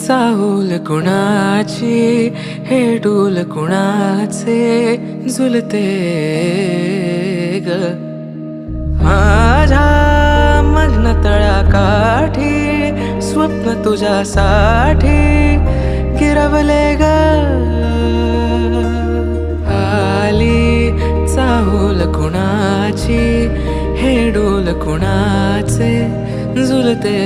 चाहूल कुणाची हे डूल कुणाचे झुलते ग माझ्या मग्न तळाकाठी स्वप्न तुझ्यासाठी गिरवले ग आली चाहूल कुणाची हे डोल कुणाचे झुलते